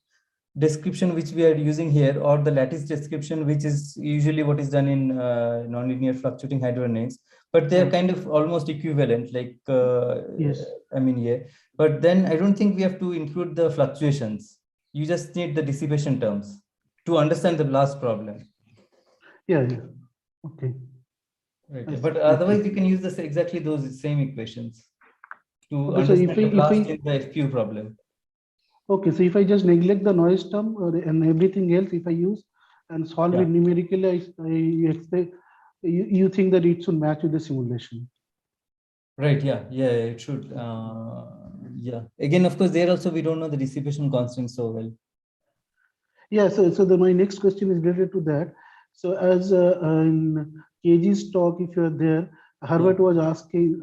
description, which we are using here, or the lattice description, which is usually what is done in nonlinear fluctuating hydrodynamics, but they're kind of almost equivalent, like, Yes. I mean, yeah, but then I don't think we have to include the fluctuations. You just need the dissipation terms to understand the last problem. Yeah. Okay. Right. But otherwise, you can use exactly those same equations to understand the blast in the FPU problem. Okay, so if I just neglect the noise term and everything else, if I use and solve it numerically, I expect you think that it should match with the simulation. Right. Yeah. It should. Yeah. Again, of course, there also we don't know the dissipation constant so well. Yeah. So my next question is related to that. So as in KG's talk, if you are there, Herbert was asking,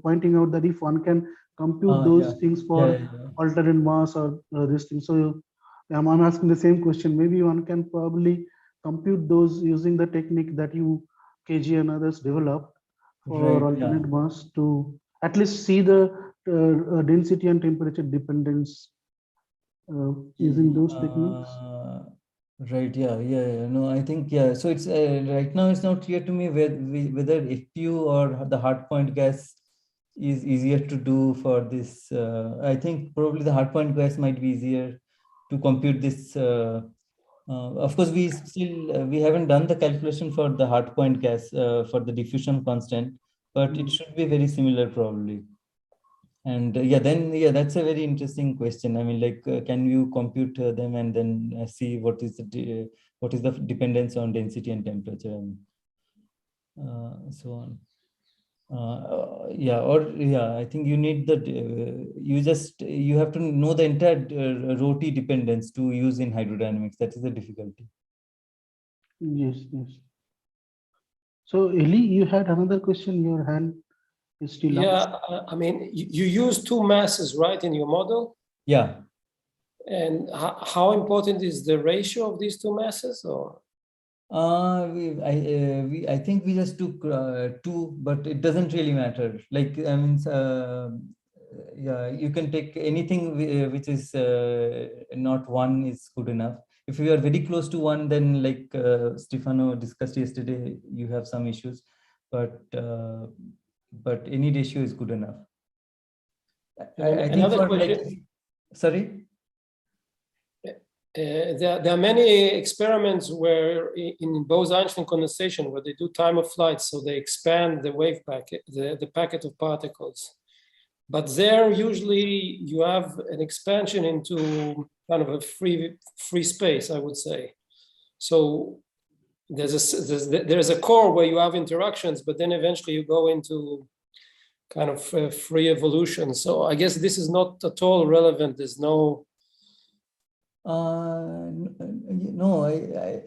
pointing out that if one can compute those things for alternate mass or this thing. So I'm asking the same question. Maybe one can probably compute those using the technique that KG and others developed for alternate mass to at least see the density and temperature dependence using those techniques. Right. Yeah. No, I think, so it's right now it's not clear to me whether FPU or the hardpoint gas is easier to do for this. I think probably the hardpoint gas might be easier to compute this. Of course, we haven't done the calculation for the hardpoint gas for the diffusion constant, but it should be very similar probably. And that's a very interesting question. I mean, like, can you compute them and then see what is the dependence on density and temperature and so on. I think you need you have to know the entire rho T dependence to use in hydrodynamics. That is the difficulty. Yes. So Eli, you had another question. Your hand is still up. I mean, you use two masses, right, in your model? Yeah. And how important is the ratio of these two masses, or? I think we just took 2, but it doesn't really matter. Like, I mean, you can take anything which is not 1 is good enough. If you are very close to 1, then like Stefano discussed yesterday, you have some issues, but any ratio is good enough. I think for question. Sorry. There are many experiments where in Bose-Einstein condensation where they do time of flight, so they expand the wave packet, the packet of particles. But there usually you have an expansion into kind of a free space, I would say. So there's a core where you have interactions, but then eventually you go into kind of free evolution. So I guess this is not at all relevant. There's no. No,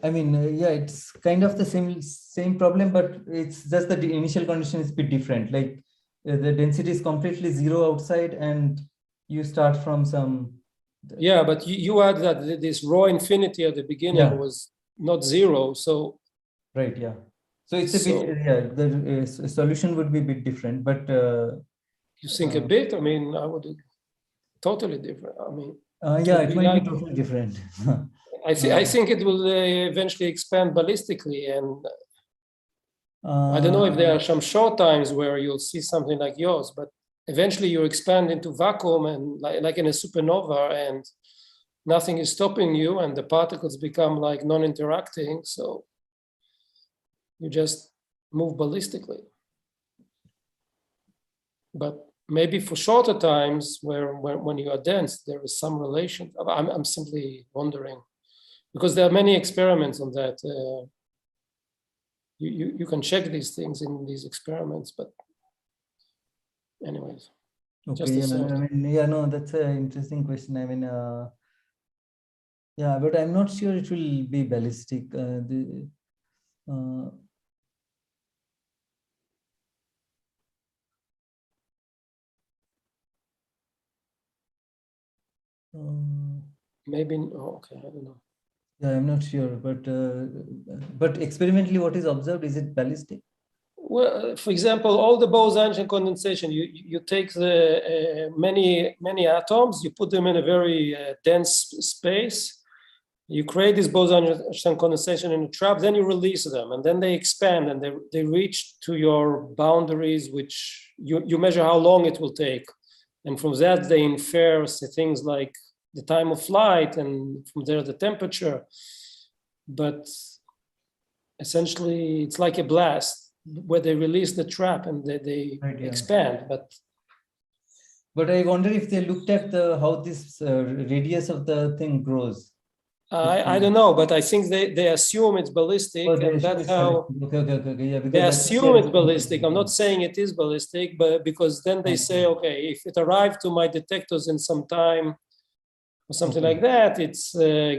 I mean, it's kind of the same problem, but it's just that the initial condition is a bit different. Like the density is completely 0 outside, and you start from some. Yeah, but you had that this rho infinity at the beginning was not 0, so. Right. Yeah. So it's a bit. The solution would be a bit different, but. You think a bit? I mean, I would totally different. I mean. It might be totally different. I think it will eventually expand ballistically, and I don't know if there are some short times where you'll see something like yours, but eventually you expand into vacuum and like in a supernova, and nothing is stopping you, and the particles become like non-interacting, so you just move ballistically. But maybe for shorter times when you are dense, there is some relation. I'm simply wondering, because there are many experiments on that. You can check these things in these experiments, but anyways. Okay, yeah, I mean, yeah, no, that's an interesting question. I mean, yeah, but I'm not sure it will be ballistic. Maybe, okay, I don't know. Yeah, I'm not sure, but experimentally, what is observed, is it ballistic? Well, for example, all the Bose-Einstein condensation, you take the many atoms, you put them in a very dense space, you create this Bose-Einstein condensation in a trap, then you release them, and then they expand, and they reach to your boundaries, which you measure how long it will take. And from that, they infer things like the time of flight, and from there, the temperature. But essentially, it's like a blast, where they release the trap and they Right, yeah. expand. But I wonder if they looked at how this radius of the thing grows. I don't know, but I think they assume it's ballistic, and that's how yeah, they assume it's ballistic. I'm not saying it is ballistic, but because then they say, okay, if it arrived to my detectors in some time or something like that, it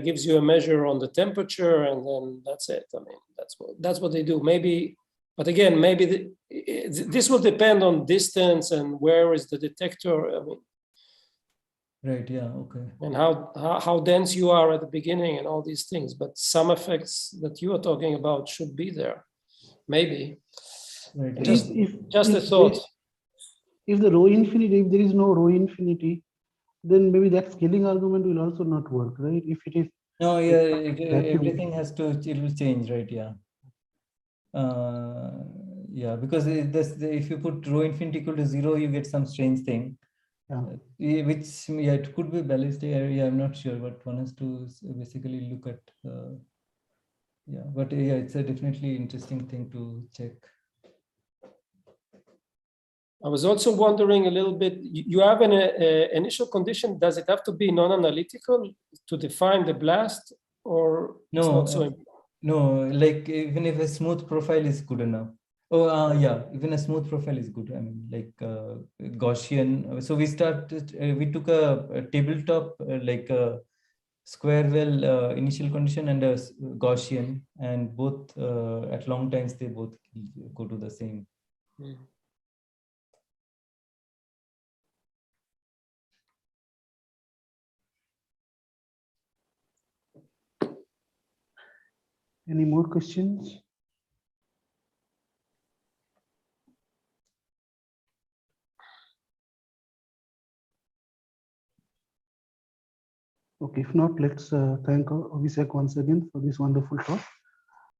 gives you a measure on the temperature, and then that's it. I mean, that's what they do. Maybe, but again, maybe this will depend on distance and where is the detector. I mean, right, yeah, okay. and how dense you are at the beginning and all these things. But some effects that you are talking about should be there, maybe. Right, yeah. Just a thought. If the rho infinity, if there is no rho infinity, then maybe that scaling argument will also not work, right? If it is no, yeah, everything has to, it will change, right? Yeah. Yeah, because if you put rho infinity equal to 0, you get some strange thing. Yeah. Which, yeah, it could be ballistic. Yeah, I'm not sure, but one has to basically look at. Yeah, but yeah, it's a definitely interesting thing to check. I was also wondering a little bit. You have an initial condition. Does it have to be non-analytical to define the blast, or no? It's not so important? No, like even if a smooth profile is good enough. Oh, yeah, even a smooth profile is good. I mean, like Gaussian. So we took a tabletop, like a square well initial condition and a Gaussian, and both at long times, they both go to the same. Any more questions? Okay, if not, let's thank Abhishek once again for this wonderful talk.